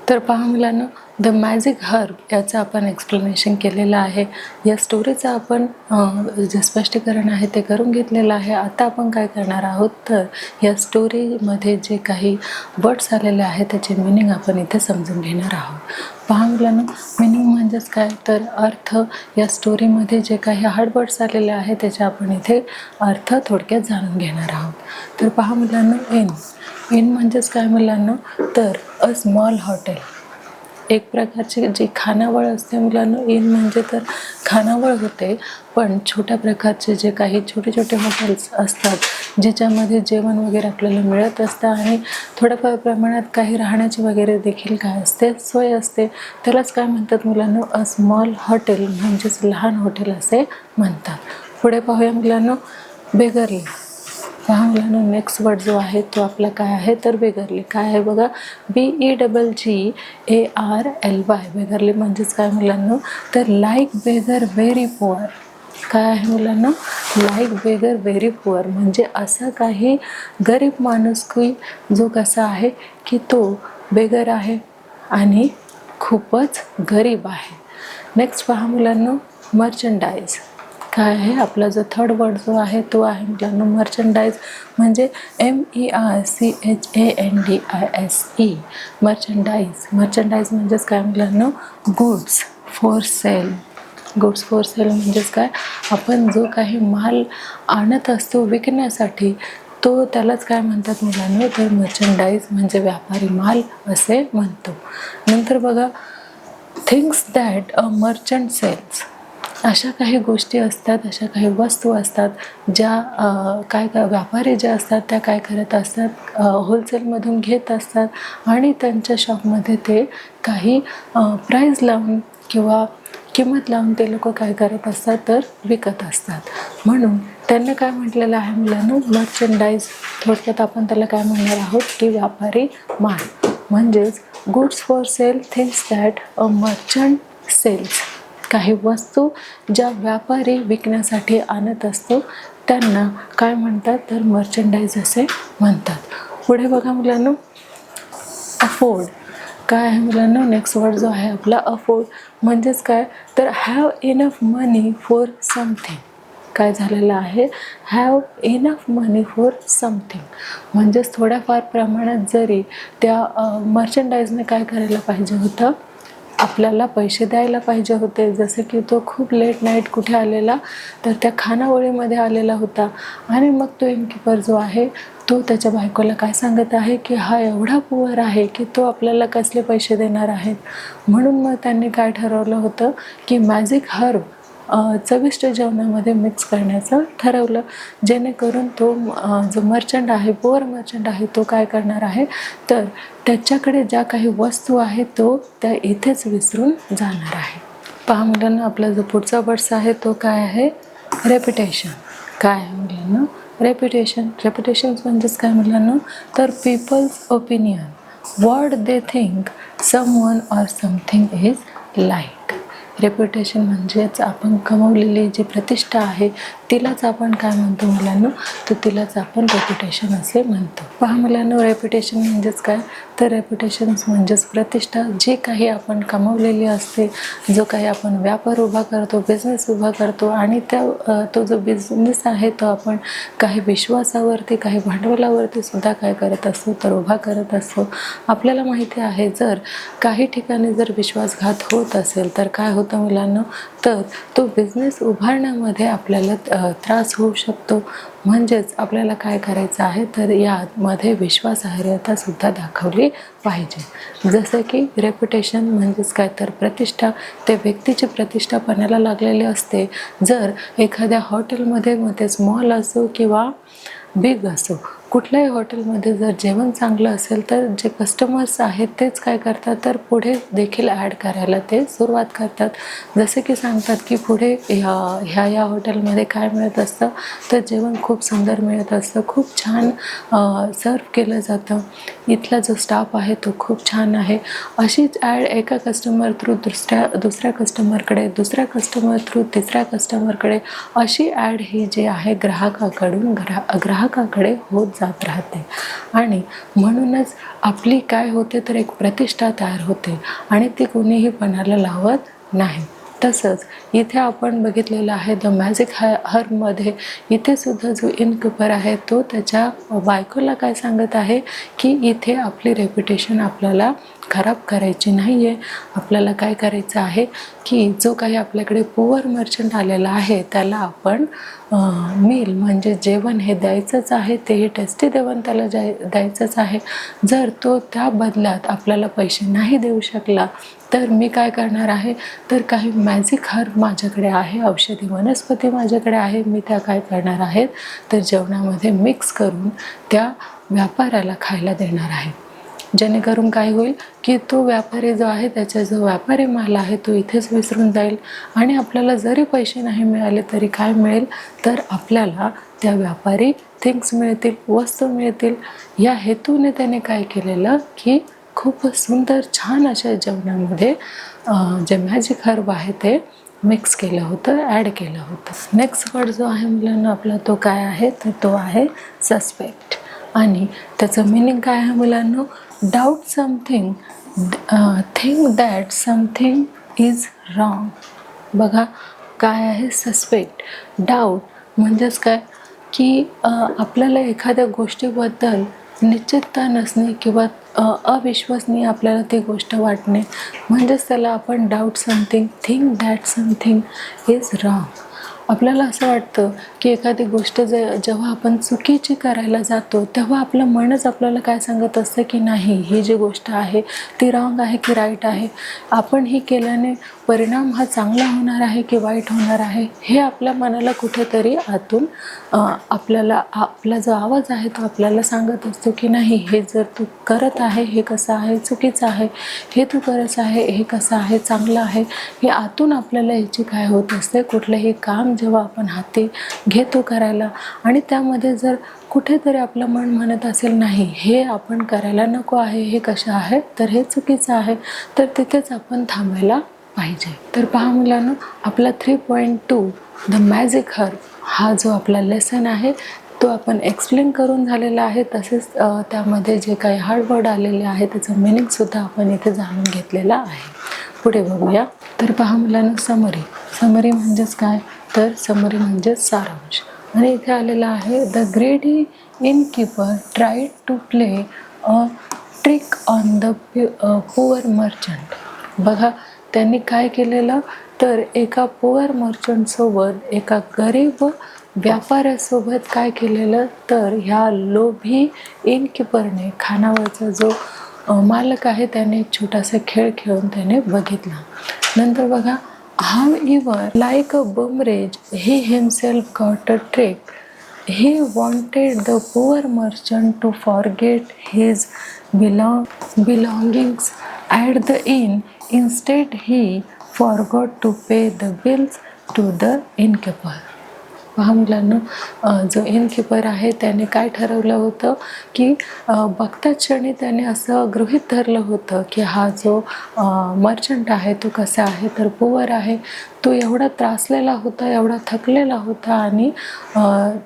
तर पहा मुलांनो, द मॅजिक हर्ब याचं आपण एक्सप्लेनेशन केलेलं आहे. या स्टोरीचं आपण जे स्पष्टीकरण आहे ते करून घेतलेलं आहे. आता आपण काय करणार आहोत, तर या स्टोरीमध्ये जे काही वर्ड्स आलेले आहेत त्याचे मिनिंग आपण इथे समजून घेणार आहोत. पहा मुलांनो, मिनिंग म्हणजेच काय, तर अर्थ. या स्टोरीमध्ये जे काही हार्ड वर्ड्स आलेले आहेत त्याचे आपण इथे अर्थ थोडक्यात जाणून घेणार आहोत. तर पहा मुलांनो, इन म्हणजेच काय मुलांनो, तर अ स्मॉल हॉटेल. एक प्रकारची जी खानावळ असते मुलांनो, इन म्हणजे तर खानावळ होते, पण छोट्या प्रकारचे जे काही छोटे छोटे हॉटेल्स असतात ज्याच्यामध्ये जेवण वगैरे आपल्याला मिळत असतं आणि थोड्याफार प्रमाणात काही राहण्याची वगैरे देखील काय असते, सोय असते, त्यालाच काय म्हणतात मुलांनो, अ स्मॉल हॉटेल म्हणजेच लहान हॉटेल असे म्हणतात. पुढे पाहूया मुलांनो, बेगरली. पहा मुलांनो, नेक्स्ट वर्ड जो आहे तो आपला काय आहे, तर बेगरली. काय आहे बघा, BEGGARLY. बेगरली म्हणजेच काय मुलांनो, तर लाईक बेगर व्हेरी पुअर. काय आहे मुलांनो, लाईक बेगर व्हेरी पुअर म्हणजे असा काही गरीब माणूस की जो कसा आहे की तो बेगर आहे आणि खूपच गरीब आहे. नेक्स्ट पहा मुलांनो, मर्चंडाईज. काय आहे, आपला जो थर्ड वर्ड जो आहे तो आहे मुलांनो मर्चंडाईज म्हणजे MERCHANDISE. मर्चंडाईज म्हणजेच काय मुलांनो, goods for sale. Goods for sale म्हणजेच काय, आपण जो काही माल आणत असतो विकण्यासाठी तो त्यालाच काय म्हणतात मुलांनो, तर मर्चंडाईज म्हणजे व्यापारी माल असे म्हणतो. नंतर बघा, things that a merchant sells. अशा काही गोष्टी असतात, अशा काही वस्तू असतात ज्या काय व्यापारी जे असतात त्या काय करत असतात, होलसेलमधून घेत असतात आणि त्यांच्या शॉपमध्ये ते काही प्राईज लावून किंवा किंमत लावून ते लोक काय करत असतात, तर विकत असतात. म्हणून त्यांना काय म्हटलेलं आहे मुलांनो, मर्चंडाईज. थोडक्यात आपण त्याला काय म्हणणार आहोत की व्यापारी माल. म्हणजेच goods for sale, things that a merchant sells. काही वस्तू ज्या व्यापारी विकण्यासाठी आणत असतो त्यांना काय म्हणतात, तर मर्चंडाईज असे म्हणतात. पुढे बघा मुलांनो, अफोर्ड. काय आहे मुलांनो, नेक्स्ट वर्ड जो आहे आपला अफोर्ड म्हणजेच काय, तर have enough money for something. काय झालेलं आहे, have enough money for something म्हणजेच थोड्याफार प्रमाणात जरी त्या मर्चंडाईजने काय करायला पाहिजे होतं, आपल्याला पैसे द्यायला पाहिजे होते. जसं की तो खूप लेट नाईट कुठे आलेला, तर त्या खानावळीमध्ये आलेला होता आणि मग तो इनकीपर जो आहे तो त्याच्या बायकोला काय सांगत आहे की हा एवढा पुअर आहे की तो आपल्याला कसले पैसे देणार आहेत. म्हणून मग त्यांनी काय ठरवलं होतं की मॅजिक हर्ब चविष्ट जेवणामध्ये मिक्स करण्याचं ठरवलं, जेणेकरून तो जो मर्चंट आहे, पुअर मर्चंट आहे, तो काय करणार आहे, तर त्याच्याकडे ज्या काही वस्तू आहेत तो त्या इथेच विसरून जाणार आहे. पहा मुलांना, आपला जो पुढचा वर्ड्स आहे तो काय आहे, रेप्युटेशन. काय आहे मुलांना, रेप्युटेशन म्हणजेच काय मुलांना, तर people's opinion, what they think someone or something is like. Reputation म्हणजेच आपण कमवलेली जी प्रतिष्ठा आहे तिलाच आपण काय म्हणतो मुलांनो, तर तिलाच आपण रेप्युटेशन असे म्हणतो. पहा मुलांनो, रेप्युटेशन म्हणजेच काय, तर रेप्युटेशन म्हणजेच प्रतिष्ठा जी काही आपण कमवलेली असते, जो काही आपण व्यापार उभा करतो, बिझनेस उभा करतो आणि तो जो बिझनेस आहे तो आपण काही विश्वासावरती, काही भांडवलावरती सुद्धा काय करत असतो, तर उभा करत असतो. आपल्याला माहिती आहे जर काही ठिकाणी जर विश्वासघात होत असेल तर काय होतं मुलांनो, तर तो बिझनेस उभारण्यामध्ये आपल्याला त्रास होऊ शकतो. म्हणजेच आपल्याला काय करायचं आहे, तर यामध्ये विश्वासार्हता सुद्धा दाखवली पाहिजे. जसं की रेप्युटेशन म्हणजेच काय, तर प्रतिष्ठा. त्या व्यक्तीची प्रतिष्ठा पणाला लागलेली असते. जर एखाद्या हॉटेलमध्ये, मग ते स्मॉल असो किंवा बिग असो, कुठल्याही हॉटेलमध्ये जर जेवण चांगलं असेल तर जे कस्टमर्स आहेत तेच काय करतात, तर पुढे देखील ॲड करायला ते सुरुवात करतात. जसे की सांगतात की पुढे ह्या हॉटेलमध्ये काय मिळत असतं, तर जेवण खूप सुंदर मिळत असतं, खूप छान सर्व केलं जातं, इथला जो स्टाफ आहे तो खूप छान आहे. अशीच ॲड एका कस्टमर थ्रू दुसऱ्या कस्टमरकडे, दुसऱ्या कस्टमर थ्रू तिसऱ्या कस्टमरकडे, अशी ॲड ही जी आहे ग्राहकाकडे होत जात राहते आणि म्हणूनच आपली काय होते तर एक प्रतिष्ठा तयार होते आणि ती कोणीही पणाला लावत नाही. तसंच इथे आपण बघितलेलं आहे द मॅजिक हरमध्ये इथे सुद्धा जो इनकीपर आहे तो त्याच्या बायकोला काय सांगत आहे की इथे आपली रेप्युटेशन आपल्याला खराब करायची नाही आहे. आपल्याला काय करायचं आहे की जो काही आपल्याकडे पुअर मर्चंट आलेला आहे त्याला आपण मील म्हणजे जेवण हे द्यायचंच आहे, तेही टेस्टी जेवण त्याला द्यायचंच आहे. जर तो त्या बदल्यात आपल्याला पैसे नाही देऊ शकला तर मी काय करणार आहे तर काही मॅजिक हर्ब माझ्याकडे आहे, औषधी वनस्पती माझ्याकडे आहे, मी त्या काय करणार आहेत तर जेवणामध्ये मिक्स करून त्या व्यापाऱ्याला खायला देणार आहे. जेणेकरून काय होईल की तो व्यापारी जो आहे त्याचा जो व्यापारी माल आहे तो इथेच विसरून जाईल आणि आपल्याला जरी पैसे नाही मिळाले तरी काय मिळेल तर आपल्याला त्या व्यापारी थिंग्स मिळतील, वस्तू मिळतील. या हेतूने त्याने काय केलेलं की खूप सुंदर छान अशा जेवणामध्ये जे मॅजिक हर्ब आहे ते मिक्स केलं होतं, ॲड केलं होतं. नेक्स्ट वर्ड जो आहे मुलांना आपला तो काय आहे तर तो आहे सस्पेक्ट आणि त्याचं मिनिंग काय आहे मुलांना doubt something, think that something is wrong. बघा काय आहे सस्पेक्ट. डाऊट म्हणजेच काय की आपल्याला एखाद्या गोष्टीबद्दल निश्चितता नसणे किंवा अविश्वसनीय आपल्याला ती गोष्ट वाटणे म्हणजेच त्याला आपण doubt something, think that something is wrong. आपल्याला असं वाटतं की एखादी गोष्ट जेव्हा आपण चुकीची करायला जातो तेव्हा आपलं मनच आपल्याला काय सांगत असतं की नाही ही जी गोष्ट आहे ती रॉंग आहे की राईट आहे, आपण ही केल्याने परिणाम हा चांगला होणार आहे की वाईट होणार आहे हे आपल्या मनाला कुठेतरी आतून आपल्याला आपला जो आवाज आहे तो आपल्याला सांगत असतो की नाही हे जर तू करत आहे हे कसं आहे चुकीचं आहे, हे तू करत आहे हे कसं आहे चांगलं आहे. हे आतून आपल्याला याची काय होत असते कुठलंही काम जेव्हा आपण हाती घेतो करायला आणि त्यामध्ये जर कुठेतरी आपलं मन म्हणत असेल नाही हे आपण करायला नको आहे, हे कसं आहे तर हे चुकीचं आहे, तर तिथेच आपण थांबायला पाहिजे. तर पहा मुलांनो आपला 3.2 द मॅजिक हर्ब हा जो आपला लेसन आहे तो आपण एक्सप्लेन करून झालेला आहे. तसेच त्यामध्ये जे काही हार्ड वर्ड आलेले आहे त्याचं मिनिंगसुद्धा आपण इथे जाणून घेतलेला आहे. पुढे बघूया. तर पहा मुलांनो समरी म्हणजेच काय तर समरी म्हणजेच सारांश आणि इथे आलेला आहे the greedy innkeeper tried to play a trick on the poor merchant. बघा त्यांनी काय केलेलं तर एका पुअर मर्चंटसोबत एका गरीब व्यापाऱ्यासोबत काय केलेलं तर ह्या लोभी इनकीपरने खानावरचा जो मालक आहे त्याने एक छोटासा खेळ खेळून त्याने बघितला. नंतर बघा however like a bumrage he himself got a trick. He wanted the poor merchant to forget his belongings at the inn. Instead he forgot to pay the bills to the innkeeper. पहा मुलांना जो innkeeper आहे त्याने काय ठरवलं होतं की बघताच क्षणी त्याने असं गृहीत धरलं होतं की हा जो मर्चंट आहे तो कसा आहे तर पुअर आहे. तो एवढा त्रासलेला होता, एवढा थकलेला होता आणि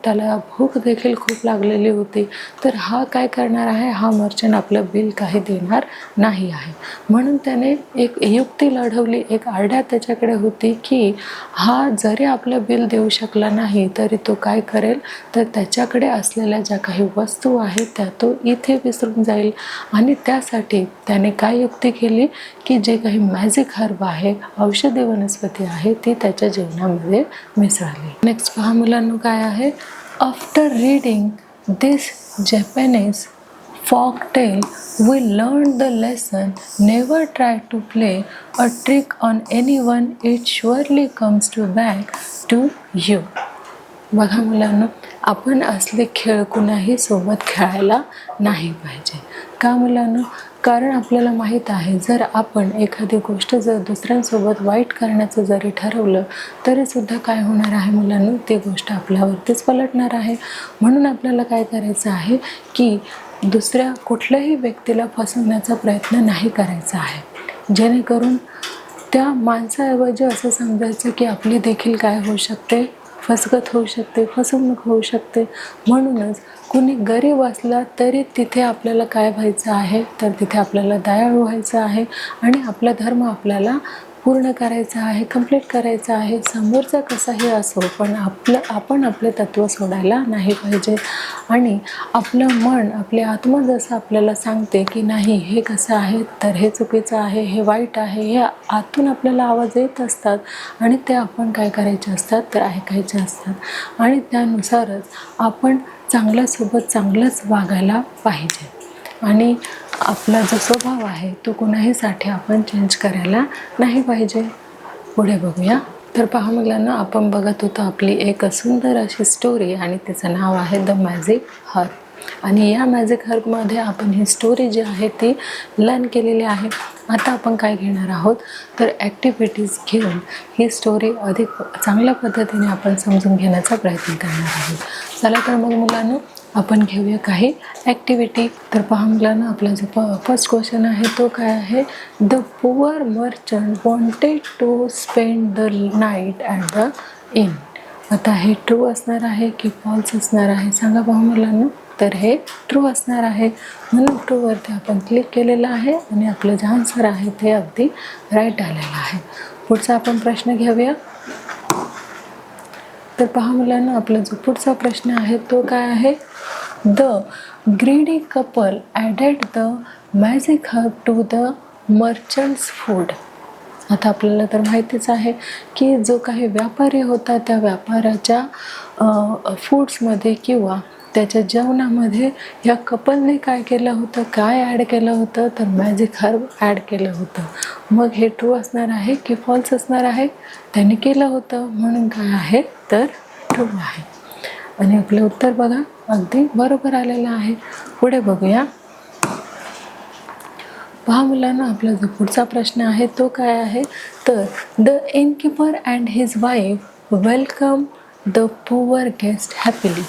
त्याला भूक देखील खूप लागलेली होती. तर हा काय करणार आहे हा मर्चंट आपलं बिल काही देणार नाही आहे. म्हणून त्याने एक युक्ती लढवली, एक आयडिया त्याच्याकडे होती की हा जरी आपलं बिल देऊ शकला नाही तरी तो काय करेल तर त्याच्याकडे असलेल्या ज्या काही वस्तू आहेत त्या तो इथे विसरून जाईल आणि त्यासाठी त्याने काय युक्ती केली की जे काही मॅजिक हर्ब आहे औषधी वनस्पती आहे ती त्याच्या जेवणामध्ये मिसळली. नेक्स्ट पहा मुलांनो काय आहे after reading this Japanese folk tale we learned the lesson never try to play a trick on anyone, it surely comes to back to you. बघा मुलांनो आपण असले खेळ कुणाही सोबत खेळायला नाही पाहिजे. का मुलांनो कारण आपल्याला माहीत आहे जर आपण एखादी गोष्ट जर दुसऱ्यांसोबत वाईट करण्याचं जरी ठरवलं तरीसुद्धा काय होणार आहे मुलांनो ती गोष्ट आपल्यावरतीच पलटणार आहे. म्हणून आपल्याला काय करायचं आहे की दुसऱ्या कुठल्याही व्यक्तीला फसवण्याचा प्रयत्न नाही करायचा आहे जेणेकरून त्या माणसाऐवजी असं समजायचं की आपली देखील काय होऊ शकते फसगत होऊ शकते, फसवणूक होऊ शकते. म्हणूनच कुणी गरीब असला तरी तिथे आपल्याला काय व्हायचं आहे, तर तिथे आपल्याला दयाळू व्हायचं आहे आणि आपला धर्म आपल्याला पूर्ण करायचं आहे, कंप्लीट करायचं आहे. समोरचा कसाही असो, पण आपण आपले तत्त्व सोडायला नाही पाहिजे. आणि आपलं मन, आपली आत्मा जसं आपल्याला सांगते की नाही हे कसं आहे, तर हे चुकीचं आहे, हे वाईट आहे, हे आतून आपल्याला आवाज येत असतात आणि ते आपण काय करायचे असतात, तर ऐकायचे असतात. आणि त्यानुसारच आपण चांगल्यासोबत चांगलंच वागायला पाहिजे. आणि आपला जो स्वभाव आहे तो कोणाहीसाठी आपण चेंज करायला नाही पाहिजे. पुढे बघूया. तर पहा मुलांना, आपण बघत होतो आपली एक सुंदर अशी स्टोरी आणि तिचं नाव आहे द मॅजिक हर्ब. आणि या मॅजिक हर्बमध्ये आपण ही स्टोरी जी आहे ती लर्न केलेली आहे. आता आपण काय घेणार आहोत, तर ॲक्टिव्हिटीज घेऊन ही स्टोरी अधिक चांगल्या पद्धतीने आपण समजून घेण्याचा प्रयत्न करणार आहोत. चला तर मग मुलांना आपण घेऊया काही ॲक्टिव्हिटी. तर पहा मुलांना, आपला जो फर्स्ट क्वेश्चन आहे तो काय आहे, the poor merchant wanted to spend the night at the inn. आता हे ट्रू असणार आहे की फॉल्स असणार आहे, सांगा पहा मुलांना. तर हे ट्रू असणार आहे, म्हणून ट्रूवरती आपण क्लिक केलेलं आहे आणि आपलं जे आन्सर आहे ते अगदी राईट आलेलं आहे. पुढचा आपण प्रश्न घेऊया. तर पहा मुलांना, आपला जो पुढचा प्रश्न आहे तो काय आहे, the greedy couple added the magic herb to the merchant's food. आता आपल्याला तर माहितीच आहे की जो काही व्यापारी होता त्या व्यापाऱ्याच्या फूड्समध्ये किंवा त्याच्या जेवणामध्ये या कपलने काय केलं होतं, काय ॲड केलं होतं, तर मॅजिक हर्ब ॲड केलं होतं. मग हे ट्रू असणार आहे की फॉल्स असणार आहे, त्यांनी केलं होतं म्हणून काय आहे, तर ट्रू आहे. आणि आपलं उत्तर बघा अगदी बरोबर आलेलं आहे. पुढे बघूया. पहा मुलांना, आपला जो पुढचा प्रश्न आहे तो काय आहे, तर the innkeeper and his wife welcome the poor guest happily.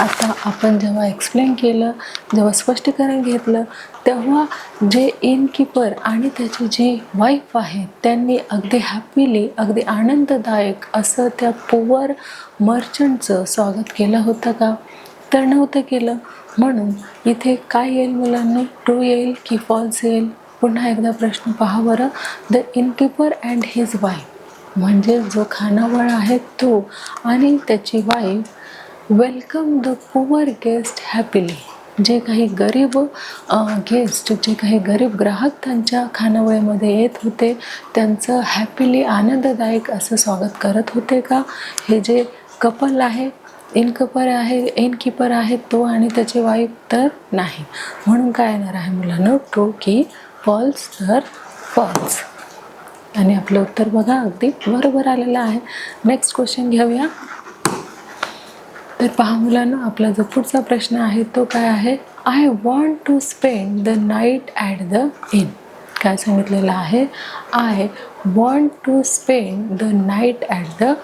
आता आपण जेव्हा एक्सप्लेन केलं, जेव्हा स्पष्टीकरण घेतलं, तेव्हा जे इनकीपर आणि त्याची जी वाईफ आहे त्यांनी अगदी हॅपीली, अगदी आनंददायक असं त्या पुअर मर्चंटचं स्वागत केलं होतं का, तर नव्हतं केलं. म्हणून इथे काय येईल मुलांना, ट्रू येईल की फॉल्स येईल. पुन्हा एकदा प्रश्न पहा बरं. The innkeeper and his wife म्हणजे जो खानावळ आहे तो आणि त्याची wife welcome the poor guest happily. जे काही गरीब गेस्ट, जे काही गरीब ग्राहक त्यांच्या खानावळीमध्ये येत होते त्यांचं हॅपीली, आनंददायक असं स्वागत करत होते का. हे जे कपल आहे, इनकीपर आहे तो आणि त्याची वाईफ, तर नाही. म्हणून काय येणार आहे मुलांना, ट्रू की फॉल्स, तर फॉल्स. आणि आपलं उत्तर बघा अगदी बरोबर आलेलं आहे. नेक्स्ट क्वेश्चन घेऊया. तर पहा मुलांना, आपला जो पुढचा प्रश्न आहे तो काय आहे, I want to spend the night at the inn. काय सांगितलेलं आहे, I want to spend the night at the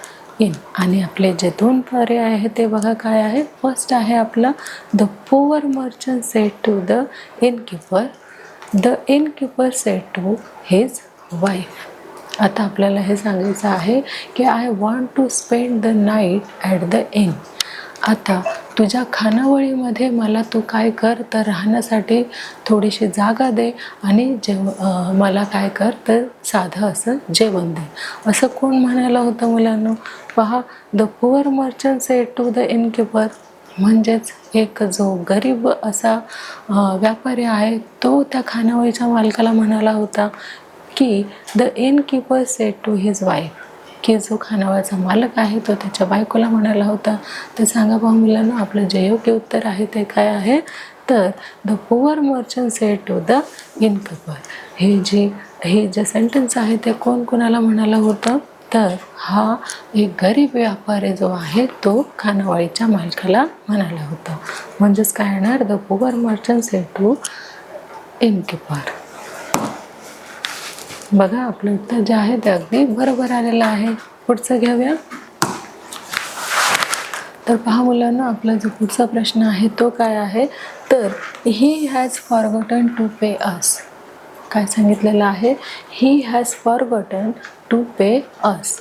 inn. आणि आपले जे दोन पर्याय आहे ते बघा काय आहे. फर्स्ट आहे आपला, the poor merchant said to the innkeeper, the innkeeper said to his wife. आता आपल्याला हे सांगायचं आहे की I want to spend the night at the inn. आता तुझ्या खानावळीमध्ये मला तू काय कर, तर राहण्यासाठी थोडीशी जागा दे आणि मला काय कर, तर साधं असं जेवण दे. असं कोण म्हणायला होतं मुलांना, पहा. The poor merchant said to the innkeeper म्हणजेच एक जो गरीब असा व्यापारी आहे तो त्या खानावळीच्या मालकाला म्हणाला होता की the innkeeper said to his wife, की जो खानावळीचा मालक आहे तो त्याच्या बायकोला म्हणाला होता. तर सांगा पहा मुलांना, आपलं जे योग्य उत्तर आहे ते काय आहे, तर the poor merchant said to the innkeeper. हे जे सेंटेन्स आहे ते कोणाला म्हणाला होतं, तर हा एक गरीब व्यापारी जो आहे तो खानावळीच्या मालकाला म्हणाला होता. म्हणजेच काय येणार, the poor merchant said to innkeeper. बघा आपलं उत्तर जे आहे ते अगदी बरोबर आलेलं आहे. पुढचं घेऊया. तर पहा मुलांना, आपला जो पुढचा प्रश्न आहे तो काय आहे, तर he has forgotten to pay us. काय सांगितलेलं आहे, he has forgotten to pay us.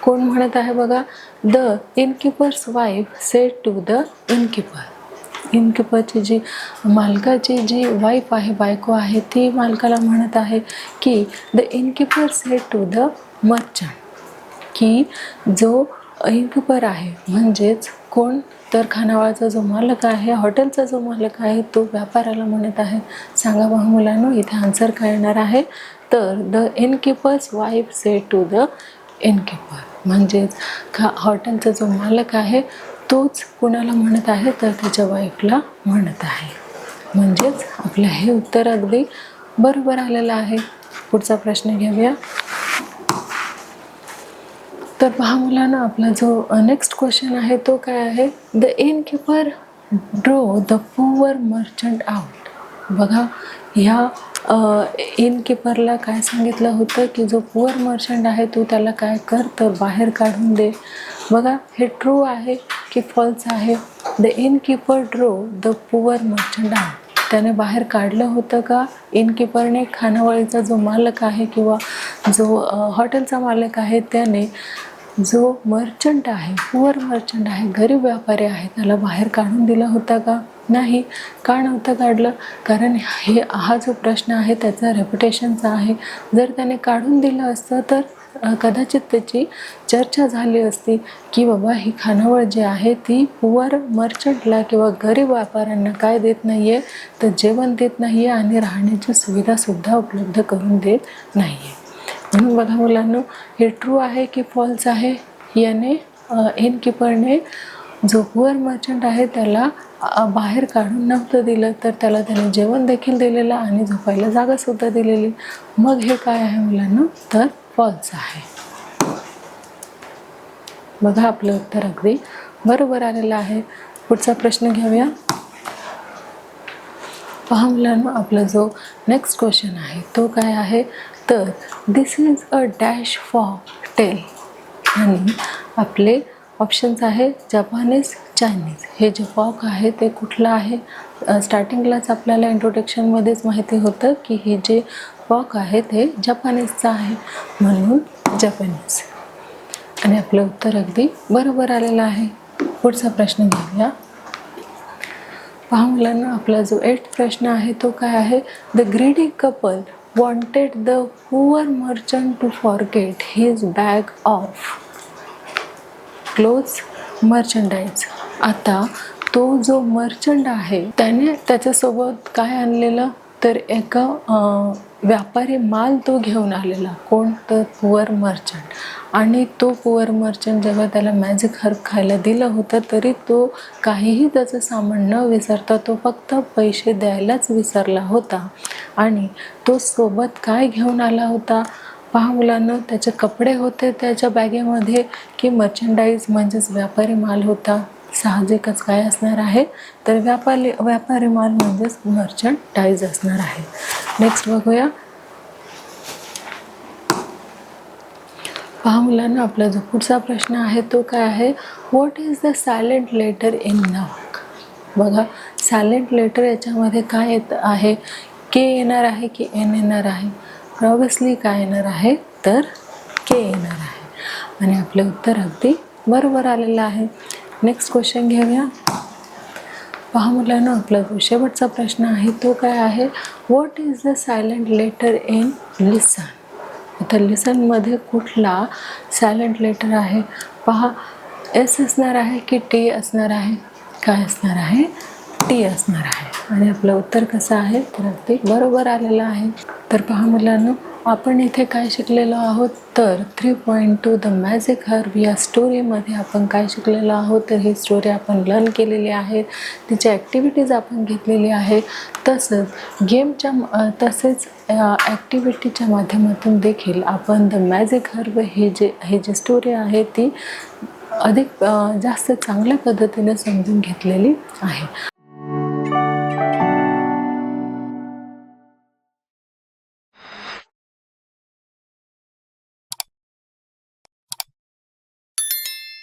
कोण म्हणत आहे बघा, the innkeeper's wife said to the innkeeper. इनकीपरची जी मालकाची जी वाईफ आहे, बायको आहे, ती मालकाला म्हणत आहे की the innkeeper said to the merchant, की जो इनकीपर आहे म्हणजेच कोण, तर खानावळाचा जो मालक आहे, हॉटेलचा जो मालक आहे, तो व्यापाऱ्याला म्हणत आहे. सांगा बघा मुलांनो, इथे आन्सर काय येणार आहे, तर the innkeeper's wife said to the innkeeper, म्हणजेच हॉटेलचा जो मालक आहे तोच कुणाला म्हणत आहे, तर त्याच्या वाईफला म्हणत आहे. म्हणजेच आपलं हे उत्तर अगदी बरोबर आलेलं आहे. पुढचा प्रश्न घेऊया. तर पहा मुलांना, आपला जो नेक्स्ट क्वेश्चन आहे तो काय आहे, द इनकीपर ड्रो द पुअर मर्चंट आउट. बघा, ह्या इनकीपरला काय सांगितलं होतं की जो पुअर मर्चंट आहे तू त्याला काय कर, तर बाहेर काढून दे. बघा, हे ट्रू आहे की फॉल्स आहे. द इनकीपर ड्रो द पुअर मर्चंट आउट, त्याने बाहेर काढलं होतं का इनकीपरने? खानावळीचा जो मालक आहे किंवा जो हॉटेलचा मालक आहे त्याने जो मर्चंट आहे, पुअर मर्चंट आहे, गरीब व्यापारी आहे, त्याला बाहेर काढून दिला होता का? नाही. का नव्हतं काढलं? कारण हा जो प्रश्न आहे त्याचा रेप्युटेशनचा आहे. जर त्याने काढून दिलं असतं तर कदाचित त्याची चर्चा झाली असती की बाबा ही खानावळ जी आहे ती पुअर मर्चंटला किंवा गरीब व्यापाऱ्यांना काय देत नाही आहे, तर जेवण देत नाही आहे आणि राहण्याची सुविधासुद्धा उपलब्ध करून देत नाही आहे. म्हणून बघा मुलांनो, हे ट्रू आहे की फॉल्स आहे? याने इनकीपरने जो पुअर मर्चंट आहे त्याला बाहेर काढून नव्हतं दिलं, तर त्याला त्याने जेवण देखील दिलेलं आणि झोपायला जागासुद्धा दिलेली. मग हे काय आहे मुलांनो, तर फॉल्स आहे. बघा, आपलं उत्तर अगदी बरोबर आलेलं आहे. पुढचा प्रश्न घेऊया. पहा मुलांनो, आपला जो नेक्स्ट क्वेश्चन आहे तो काय आहे, तर दिस इज अ डॅश फॉक टेल. आणि आपले ऑप्शन्स आहे जपानीज, चायनीज. हे जे फॉक आहे ते कुठलं आहे? स्टार्टिंगलाच आपल्याला इंट्रोडक्शनमध्येच माहिती होतं की हे जे फॉक आहे ते जपानीजचं आहे, म्हणून जपानीज. आणि आपलं उत्तर अगदी बरोबर आलेलं आहे. पुढचा प्रश्न घेऊया. पहा मुलांना, आपला जो 8th प्रश्न आहे तो काय आहे, the greedy couple wanted the poor merchant to forget his bag of clothes merchandise. आता तो जो मर्चंट आहे त्याने त्याच्यासोबत काय आणलेलं, तर एका व्यापारी माल तो घेऊन आलेला. कोण? तर पुअर मर्चंट. आणि तो पुअर मर्चंट जेव्हा त्याला मॅजिक हर्ब खायला दिलं होतं तरी तो काहीही त्याचं सामान न विसरता तो फक्त पैसे द्यायलाच विसरला होता. आणि तो सोबत काय घेऊन आला होता? पहा मुलांना, त्याचे कपडे होते त्याच्या बॅगेमध्ये की मर्चंडाईज म्हणजेच व्यापारी माल होता? साहजिकच काय असणार आहे, तर व्यापारी माल म्हणजेच मर्चंडाईज असणार आहे. नेक्स्ट बघूया. पहा मुलांना, आपला जो पुढचा प्रश्न आहे तो काय आहे, what is the silent letter in namak. बघा, सायलेंट लेटर याच्यामध्ये काय येत आहे, के येणार आहे की एन येणार आहे? ऑब्व्हियसली काय येणार आहे, तर के येणार आहे. आणि आपले उत्तर अगदी बरोबर आलेलं आहे. नेक्स्ट क्वेश्चन घेऊया. पहा मुलांना, आपला जो शेवटचा प्रश्न आहे तो काय आहे, what is the silent letter in listen. आता लिसनमध्ये कुठला सायलेंट लेटर आहे? पहा, एस असणार आहे की टी असणार आहे? काय असणार आहे? टी असणार आहे. आणि आपलं उत्तर कसं आहे, तर अगदी बरोबर आलेलं आहे. तर पहा मुलांनो, आपण इथे काय शिकलेलो आहोत, तर 3.2 द मॅजिक हर्ब या स्टोरीमध्ये आपण काय शिकलेलो आहोत, तर ही स्टोरी आपण लर्न केलेली आहे, तिच्या ॲक्टिव्हिटीज आपण घेतलेली आहे. तसेच ॲक्टिव्हिटीच्या माध्यमातून देखील आपण द मॅजिक हर्ब ही जी स्टोरी आहे ती अधिक जास्त चांगल्या पद्धतीने समजून घेतलेली आहे.